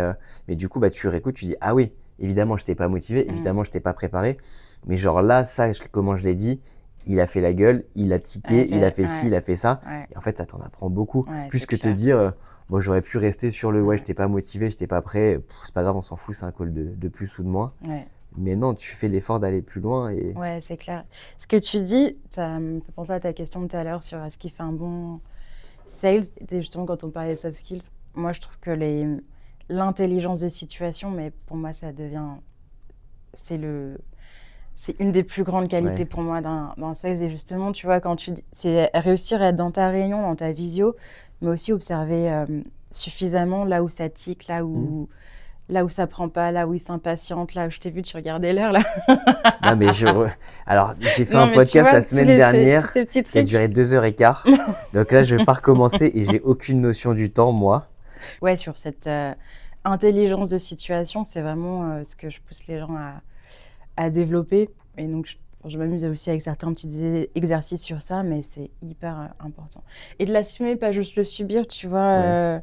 du coup, tu réécoutes, tu dis, ah oui, évidemment, je t'ai pas motivé, évidemment, je t'ai pas préparé, mais genre là, ça, comment je l'ai dit, il a fait la gueule, il a tiqué, il a fait ci, il a fait ça. Et en fait, ça t'en apprend beaucoup. Plus que te dire, bon, j'aurais pu rester sur le je t'ai pas motivé, je t'ai pas prêt, c'est pas grave, on s'en fout, c'est un call de plus ou de moins. Mais non, tu fais l'effort d'aller plus loin. Ouais, c'est clair. Ce que tu dis, ça me fait penser à ta question de tout à l'heure sur ce qui fait un bon sales. Et justement, quand on parlait de soft skills, moi, je trouve que l'intelligence de situation, mais pour moi, ça devient... C'est une des plus grandes qualités pour moi d'un sales. Et justement, tu vois, quand c'est réussir à être dans ta réunion, dans ta visio, mais aussi observer suffisamment là où ça tique, là où ça prend pas, là où il s'impatiente, là où je t'ai vu, tu regardais l'heure, là. Non, mais alors, j'ai fait un podcast la semaine dernière qui a duré 2h15. Donc là, je vais pas recommencer et j'ai aucune notion du temps, moi. Ouais, sur cette intelligence de situation, c'est vraiment ce que je pousse les gens à développer. Et donc, je m'amuse aussi avec certains petits exercices sur ça, mais c'est hyper important. Et de l'assumer, pas juste le subir, tu vois.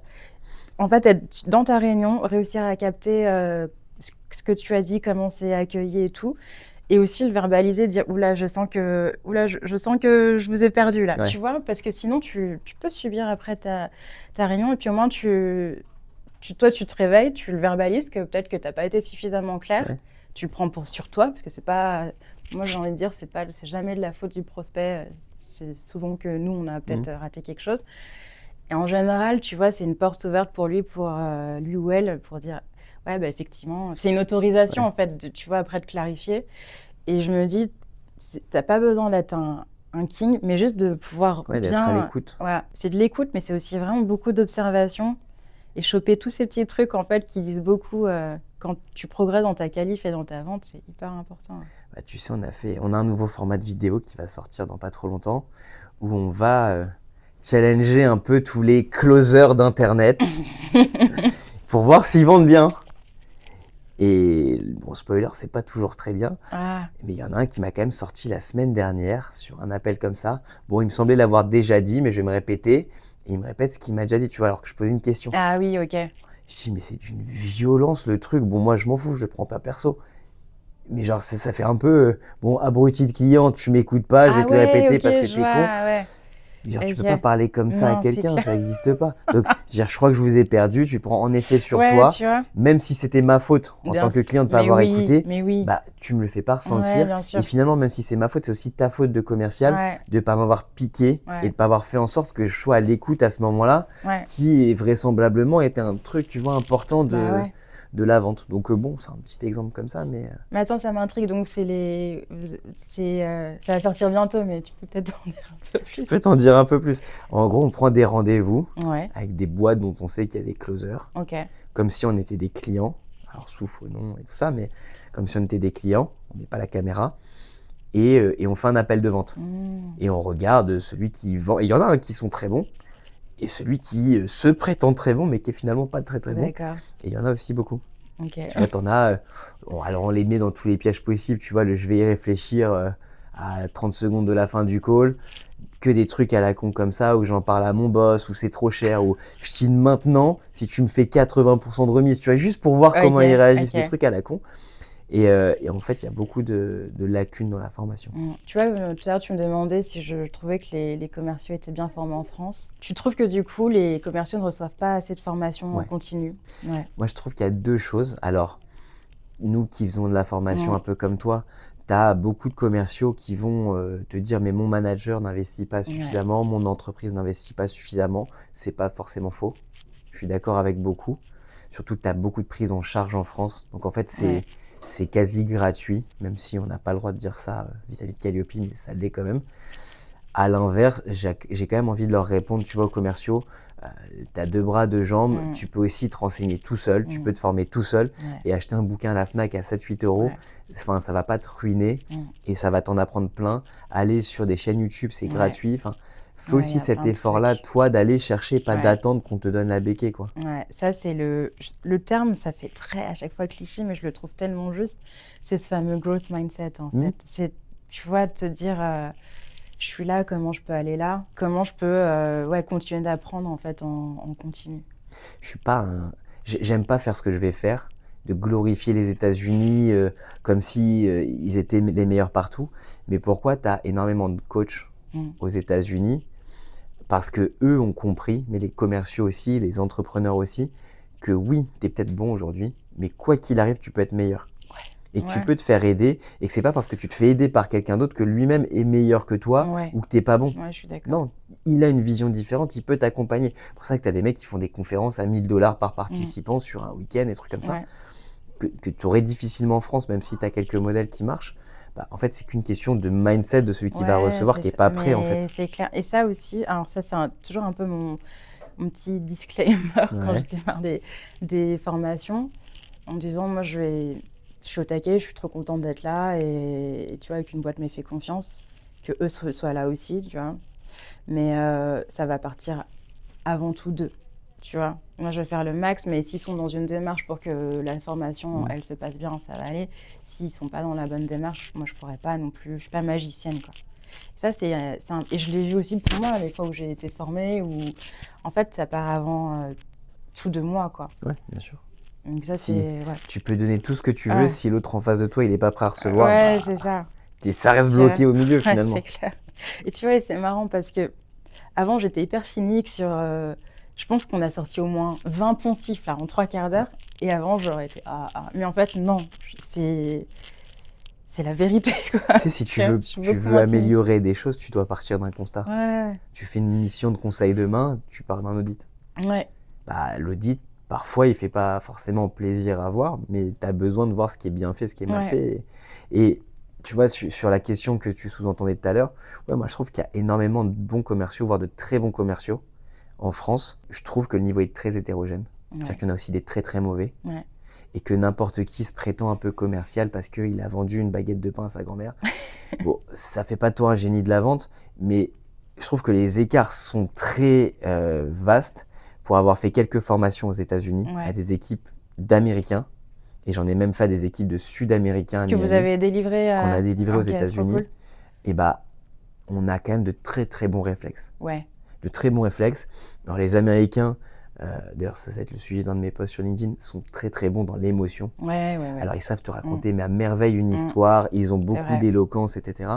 En fait, être dans ta réunion, réussir à capter ce que tu as dit, comment c'est accueilli et tout. Et aussi le verbaliser, dire « Oula, je sens que je vous ai perdu là », tu vois. Parce que sinon, tu peux subir après ta réunion. Et puis au moins, toi, tu te réveilles, tu le verbalises, que peut-être que tu n'as pas été suffisamment clair. Tu le prends sur toi, parce que c'est pas... Moi, j'ai envie de dire, c'est jamais de la faute du prospect. C'est souvent que nous, on a peut-être raté quelque chose. Et en général, tu vois, c'est une porte ouverte pour lui ou elle, pour dire « Ouais, effectivement, c'est une autorisation, en fait, tu vois, après de clarifier. » Et je me dis, t'as pas besoin d'être un king, mais juste de pouvoir bien... d'être à l'écoute. C'est de l'écoute, mais c'est aussi vraiment beaucoup d'observation et choper tous ces petits trucs, en fait, qui disent beaucoup... quand tu progresses dans ta qualif et dans ta vente, c'est hyper important. Tu sais, on a un nouveau format de vidéo qui va sortir dans pas trop longtemps, où on va challenger un peu tous les closers d'Internet pour voir s'ils vendent bien. Et bon, spoiler, c'est pas toujours très bien. Mais il y en a un qui m'a quand même sorti la semaine dernière sur un appel comme ça. Bon, il me semblait l'avoir déjà dit, mais je vais me répéter. Et il me répète ce qu'il m'a déjà dit, tu vois, alors que je posais une question. Ah oui, ok. Je dis, mais c'est d'une violence le truc. Bon, moi, je m'en fous, je le prends pas perso. Mais genre, ça fait un peu, bon, abruti de client, tu m'écoutes pas, je vais te le répéter parce que t'es con. Genre, tu peux pas parler comme ça à quelqu'un, ça n'existe pas. Donc, je crois que je vous ai perdu, tu prends en effet sur toi, même si c'était ma faute en tant que client de ne pas avoir écouté, tu me le fais pas ressentir. Et finalement, même si c'est ma faute, c'est aussi ta faute de commercial de ne pas m'avoir piqué et de ne pas avoir fait en sorte que je sois à l'écoute à ce moment-là, qui vraisemblablement était un truc, tu vois, important de la vente. Donc bon, c'est un petit exemple comme ça, mais... Mais attends, ça m'intrigue, donc ça va sortir bientôt, mais tu peux peut-être en dire un peu plus. Je peux t'en dire un peu plus. En gros, on prend des rendez-vous Ouais. avec des boîtes dont on sait qu'il y a des closers, Ok. comme si on était des clients, alors sous faux nom et tout ça, mais comme si on était des clients, on met pas la caméra, et on fait un appel de vente. Et on regarde celui qui vend, et il y en a qui sont très bons, et celui qui se prétend très bon, mais qui est finalement pas très très bon. D'accord. Et il y en a aussi beaucoup. Ok. Tu vois, t'en as, alors on les met dans tous les pièges possibles, tu vois, je vais y réfléchir à 30 secondes de la fin du call, que des trucs à la con comme ça, où j'en parle à mon boss, où c'est trop cher, où je signe maintenant, si tu me fais 80% de remise, tu vois, juste pour voir comment ils réagissent, des trucs à la con. Et en fait, il y a beaucoup de lacunes dans la formation. Tu vois, tout à l'heure, tu me demandais si je trouvais que les commerciaux étaient bien formés en France. Tu trouves que du coup, les commerciaux ne reçoivent pas assez de formation en continu? Ouais. Moi, je trouve qu'il y a deux choses. Alors, nous qui faisons de la formation un peu comme toi, tu as beaucoup de commerciaux qui vont te dire « mais mon manager n'investit pas suffisamment, mon entreprise n'investit pas suffisamment ». C'est pas forcément faux. Je suis d'accord avec beaucoup. Surtout que tu as beaucoup de prises en charge en France. Donc en fait, c'est quasi gratuit, même si on n'a pas le droit de dire ça vis-à-vis de Calliope, mais ça l'est quand même. À l'inverse, j'ai quand même envie de leur répondre, tu vois, aux commerciaux, tu as 2 bras, 2 jambes, tu peux aussi te renseigner tout seul, tu peux te former tout seul et acheter un bouquin à la FNAC à 7-8 euros. Enfin, ça va pas te ruiner et ça va t'en apprendre plein. Aller sur des chaînes YouTube, c'est gratuit. Enfin, fais aussi cet effort-là, toi, d'aller chercher, pas d'attendre qu'on te donne la béquille, quoi. Ouais, ça c'est le terme, ça fait très à chaque fois cliché, mais je le trouve tellement juste. C'est ce fameux growth mindset en fait. C'est, tu vois, te dire, je suis là, comment je peux aller là? Comment je peux continuer d'apprendre en fait en continu? Je suis pas j'aime pas faire ce que je vais faire, de glorifier les États-Unis comme si ils étaient les meilleurs partout. Mais pourquoi tu as énormément de coachs aux États-Unis? Parce que eux ont compris, mais les commerciaux aussi, les entrepreneurs aussi, que oui, tu es peut-être bon aujourd'hui, mais quoi qu'il arrive, tu peux être meilleur. Et que tu peux te faire aider, et que c'est pas parce que tu te fais aider par quelqu'un d'autre que lui-même est meilleur que toi ou que t'es pas bon. Ouais, je suis d'accord. Non, il a une vision différente, il peut t'accompagner. C'est pour ça que tu as des mecs qui font des conférences à 1000 $ par participant sur un week-end, des trucs comme ça, que tu aurais difficilement en France, même si tu as quelques modèles qui marchent. Bah, en fait, c'est qu'une question de mindset de celui qui va recevoir, qui n'est pas prêt en fait. C'est clair. Et ça aussi, alors ça c'est toujours un peu mon petit disclaimer quand je démarre des formations, en disant moi je suis au taquet, je suis trop contente d'être là et tu vois, avec une boîte m'ait fait confiance, que eux soient là aussi, tu vois. Mais ça va partir avant tout d'eux, tu vois. Moi, je vais faire le max, mais s'ils sont dans une démarche pour que la formation, elle se passe bien, ça va aller. S'ils sont pas dans la bonne démarche, moi, je pourrais pas non plus. Je suis pas magicienne, quoi. Ça, et je l'ai vu aussi pour moi, les fois où j'ai été formée, où en fait, ça part avant tout de moi, quoi. Ouais, bien sûr. Donc ça, tu peux donner tout ce que tu veux, si l'autre en face de toi, il n'est pas prêt à recevoir. Ouais, c'est ça. Ça reste bloqué au milieu, finalement. C'est clair. Et tu vois, c'est marrant parce que avant, j'étais hyper cynique sur... je pense qu'on a sorti au moins 20 poncifs là, en 3 quarts d'heure. Et avant, j'aurais été... Mais en fait, non. C'est la vérité, quoi. Tu sais, si tu veux améliorer des choses, tu dois partir d'un constat. Ouais. Tu fais une mission de conseil demain, tu pars d'un audit. Ouais. Bah, l'audit, parfois, il fait pas forcément plaisir à voir, mais tu as besoin de voir ce qui est bien fait, ce qui est mal fait. Et tu vois, sur la question que tu sous-entendais tout à l'heure, moi, je trouve qu'il y a énormément de bons commerciaux, voire de très bons commerciaux en France. Je trouve que le niveau est très hétérogène. C'est-à-dire qu'il y en a aussi des très, très mauvais. Ouais. Et que n'importe qui se prétend un peu commercial parce qu'il a vendu une baguette de pain à sa grand-mère. Bon, ça fait pas de toi un génie de la vente, mais je trouve que les écarts sont très vastes. Pour avoir fait quelques formations aux États-Unis à des équipes d'Américains, et j'en ai même fait à des équipes de Sud-Américains. Que vous avez délivré qu'on a délivré aux États-Unis. Cool. Et bah, on a quand même de très très bons réflexes. Ouais. De très bons réflexes. Dans les Américains, d'ailleurs ça va être le sujet d'un de mes posts sur LinkedIn, sont très très bons dans l'émotion. Ouais. Alors ils savent te raconter mais à merveille une histoire, ils ont beaucoup d'éloquence, etc.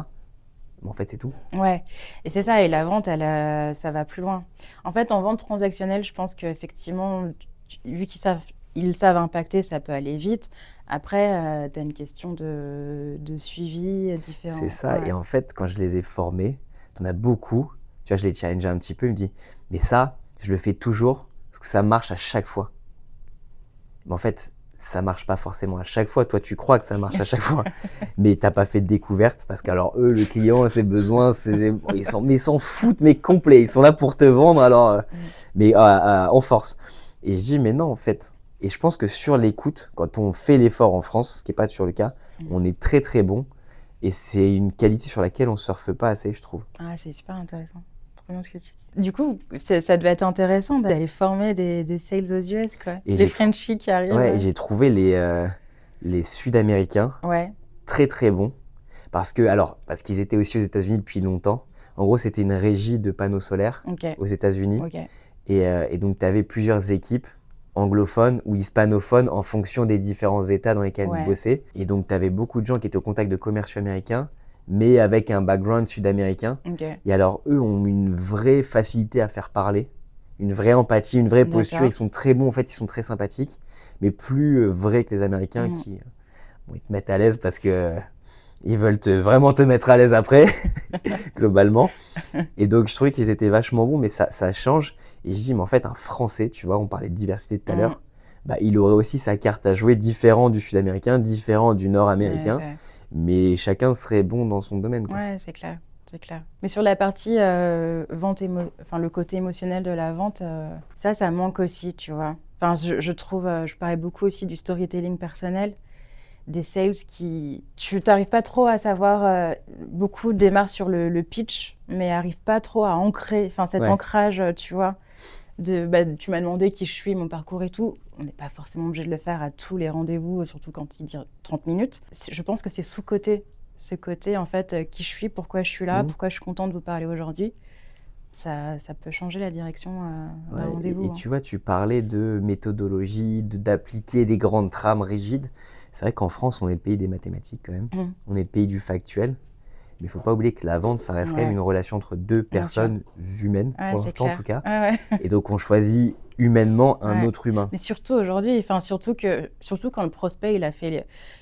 Mais en fait, c'est tout. Ouais, et c'est ça. Et la vente, ça va plus loin. En fait, en vente transactionnelle, je pense qu'effectivement, vu qu'ils savent impacter, ça peut aller vite. Après, tu as une question de suivi différent. C'est ça. Et en fait, quand je les ai formés, tu en as beaucoup. Tu vois, je les challenge un petit peu. Ils me disent, mais ça, je le fais toujours parce que ça marche à chaque fois. Mais en fait, ça marche pas forcément à chaque fois. Toi, tu crois que ça marche à chaque fois, mais t'as pas fait de découverte parce qu'alors eux, le client, ses besoins, ils s'en foutent, mais complet. Ils sont là pour te vendre, alors, mais en force. Et je dis, mais non, en fait. Et je pense que sur l'écoute, quand on fait l'effort en France, ce qui est pas toujours le cas, on est très très bon. Et c'est une qualité sur laquelle on surfe pas assez, je trouve. Ah, c'est super intéressant. Ce que tu dis. Du coup, ça devait être intéressant d'aller former des sales aux US, quoi. Et les Frenchies qui arrivent. Ouais, et j'ai trouvé les Sud-Américains très très bons. Parce qu'ils étaient aussi aux États-Unis depuis longtemps. En gros, c'était une régie de panneaux solaires aux États-Unis. Et donc, tu avais plusieurs équipes anglophones ou hispanophones en fonction des différents États dans lesquels ils bossaient. Et donc, tu avais beaucoup de gens qui étaient au contact de commerciaux américains, mais avec un background sud-américain. Et alors, eux ont une vraie facilité à faire parler, une vraie empathie, une vraie posture. Ils sont très bons, en fait, ils sont très sympathiques, mais plus vrais que les Américains qui ils te mettent à l'aise parce que ils veulent vraiment te mettre à l'aise après, globalement. Et donc, je trouvais qu'ils étaient vachement bons, mais ça change. Et je dis, mais en fait, un Français, tu vois, on parlait de diversité tout à l'heure, il aurait aussi sa carte à jouer différent du Sud-Américain, différent du Nord-Américain. Mais chacun serait bon dans son domaine, quoi. Ouais, c'est clair. Mais sur la partie vente, le côté émotionnel de la vente, ça manque aussi, tu vois. Enfin, je trouve, je parlais beaucoup aussi du storytelling personnel, des sales qui, tu n'arrives pas trop à savoir, beaucoup démarrent sur le pitch, mais n'arrivent pas trop à ancrer, cet ancrage, tu vois. Tu m'as demandé qui je suis, mon parcours et tout. On n'est pas forcément obligé de le faire à tous les rendez-vous, surtout quand il dit 30 minutes. Je pense que c'est sous-côté. Ce côté, en fait, qui je suis, pourquoi je suis là, pourquoi je suis contente de vous parler aujourd'hui. Ça peut changer la direction d'un rendez-vous. Et tu vois, tu parlais de méthodologie, d'appliquer des grandes trames rigides. C'est vrai qu'en France, on est le pays des mathématiques quand même. On est le pays du factuel. Mais il ne faut pas oublier que la vente, ça reste quand même une relation entre deux personnes humaines, pour l'instant en tout cas. Et donc, on choisit humainement un autre humain. Mais surtout aujourd'hui, surtout quand le prospect,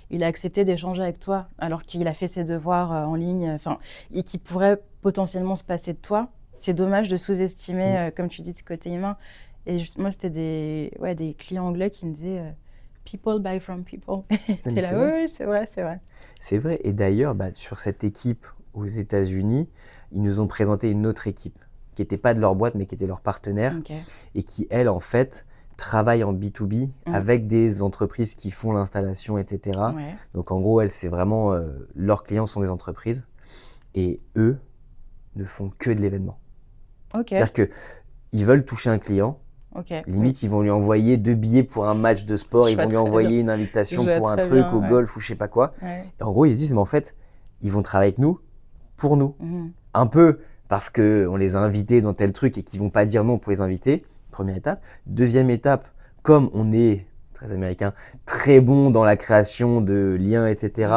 il a accepté d'échanger avec toi, alors qu'il a fait ses devoirs en ligne, et qu'il pourrait potentiellement se passer de toi. C'est dommage de sous-estimer, comme tu dis, ce côté humain. Et moi, c'était des clients anglais qui me disaient people buy from people. T'es là, oui, c'est vrai. C'est vrai. Et d'ailleurs, sur cette équipe aux États-Unis, ils nous ont présenté une autre équipe qui n'était pas de leur boîte, mais qui était leur partenaire et qui, elle, en fait, travaille en B2B avec des entreprises qui font l'installation, etc. Donc, en gros, elle, c'est vraiment leurs clients sont des entreprises et eux ne font que de l'événement. C'est-à-dire qu'ils veulent toucher un client. Limite, ils vont lui envoyer 2 billets pour un match de sport, ils vont lui envoyer une invitation pour un truc au golf ou je sais pas quoi. Et en gros, ils se disent, mais en fait, ils vont travailler avec nous pour nous. Un peu parce qu'on les a invités dans tel truc et qu'ils vont pas dire non pour les inviter. Première étape. Deuxième étape, comme on est très américain, très bon dans la création de liens, etc.,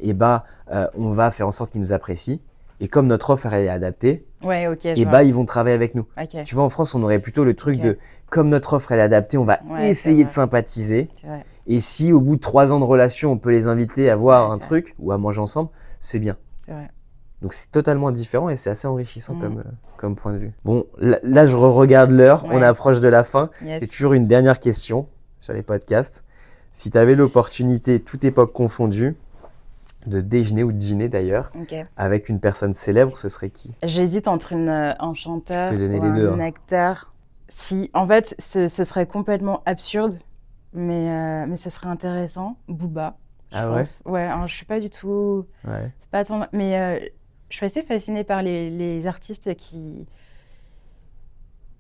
on va faire en sorte qu'ils nous apprécient. Et comme notre offre elle est adaptée, ils vont travailler avec nous. Tu vois, en France, on aurait plutôt le truc de comme notre offre elle est adaptée, on va essayer de sympathiser. Et si au bout de 3 ans de relation, on peut les inviter à voir un truc ou à manger ensemble, c'est bien. Donc c'est totalement différent et c'est assez enrichissant comme point de vue. Bon, là je regarde l'heure, on approche de la fin. J'ai toujours une dernière question sur les podcasts. Si tu avais l'opportunité, toute époque confondue, de déjeuner ou de dîner d'ailleurs, avec une personne célèbre, ce serait qui? J'hésite entre un chanteur ou un acteur. En fait, ce serait complètement absurde, mais ce serait intéressant. Booba, je pense. Alors, je suis pas du tout... C'est pas tant... Mais je suis assez fascinée par les artistes qui...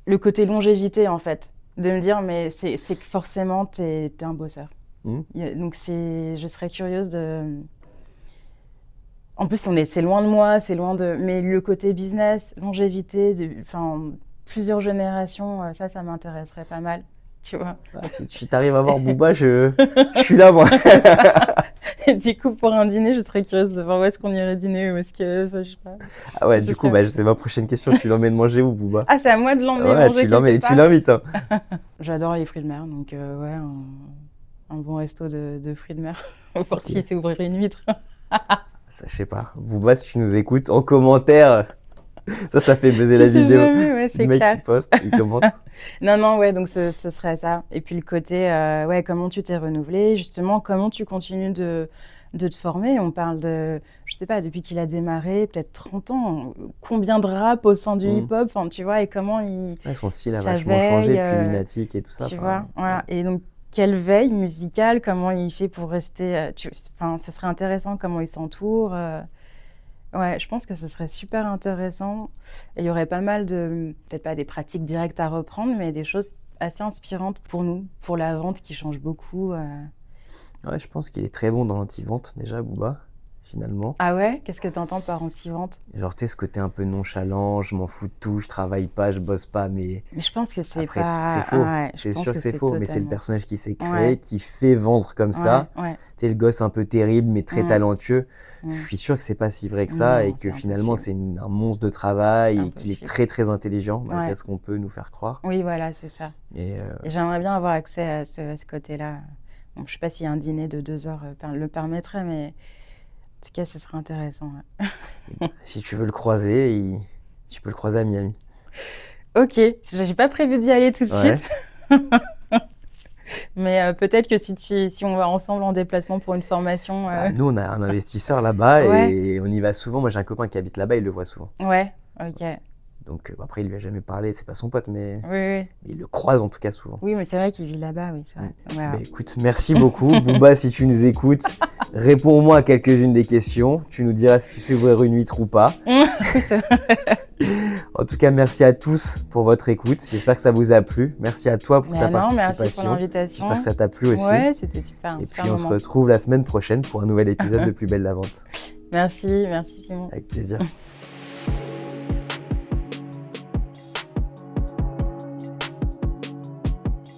Le côté longévité, en fait. De me dire, mais c'est que forcément, t'es un bosseur. Donc, je serais curieuse de... En plus, c'est loin de moi, mais le côté business, longévité, plusieurs générations, ça m'intéresserait pas mal, tu vois. Si tu arrives à voir Booba, je suis là, moi. Et du coup, pour un dîner, je serais curieuse de voir où est-ce qu'on irait dîner, où est-ce que, je sais pas. Ah ouais, du coup, c'est ma prochaine question. Tu l'emmènes manger où, Booba? Ah, c'est à moi de l'emmener manger tu l'invites. Hein. J'adore les fruits de mer, donc un bon resto de fruits de mer. Pour s'il sait ouvrir une huître. Ça, je sais pas. Booba, si tu nous écoutes, en commentaire, Ça fait buzzer la vidéo. Ouais, c'est le mec clair. qui poste, il commente. Non, ouais, donc ce serait ça. Et puis le côté, ouais, comment tu t'es renouvelé, justement, comment tu continues de te former. On parle de, je sais pas, depuis qu'il a démarré, peut-être 30 ans, combien de rap au sein du hip-hop, tu vois, et comment son style a sa vachement changé, puis Lunatic et tout ça. Tu vois, voilà. Et donc, quelle veille musicale, comment il fait pour rester, ce serait intéressant comment il s'entoure. Ouais, je pense que ce serait super intéressant. Et il y aurait pas mal de, peut-être pas des pratiques directes à reprendre, mais des choses assez inspirantes pour nous, pour la vente qui change beaucoup. Ouais, je pense qu'il est très bon dans l'anti-vente déjà, Booba, finalement. Ah ouais? Qu'est-ce que tu entends par anti-vente? Genre, tu sais, ce côté un peu nonchalant, je m'en fous de tout, je travaille pas, je bosse pas, mais... Mais je pense que c'est après, pas... c'est faux, Ouais, c'est sûr que c'est faux, mais c'est le personnage qui s'est créé, Ouais. qui fait vendre comme ça. Ouais. Tu sais, le gosse un peu terrible, mais très talentueux. Je suis sûr que c'est pas si vrai que ça, Non, et que c'est finalement, c'est un monstre de travail, et qu'il est très très intelligent, malgré ce qu'on peut nous faire croire. Oui, voilà, c'est ça. Et j'aimerais bien avoir accès à ce côté-là. Bon, je sais pas si un dîner de 2 heures le permettrait, mais en tout cas, ce serait intéressant. Ouais. Si tu veux le croiser, tu peux le croiser à Miami. Ok, j'ai pas prévu d'y aller tout de suite. Mais peut-être que si on va ensemble en déplacement pour une formation... Nous, on a un investisseur là-bas et on y va souvent. Moi, j'ai un copain qui habite là-bas, il le voit souvent. Ouais, ok. Donc après, il lui a jamais parlé, c'est pas son pote, mais Oui. Il le croise en tout cas souvent. Oui, mais c'est vrai qu'il vit là-bas, oui, c'est vrai. Voilà. Bah, écoute, merci beaucoup. Booba, si tu nous écoutes, réponds au moins à quelques-unes des questions. Tu nous diras si tu sais ouvrir une huître ou pas. En tout cas, merci à tous pour votre écoute. J'espère que ça vous a plu. Merci à toi pour ta participation. Merci pour l'invitation. J'espère que ça t'a plu aussi. Ouais, c'était super. Et puis on se retrouve la semaine prochaine pour un nouvel épisode de Plus belle la vente. Merci Simon. Avec plaisir.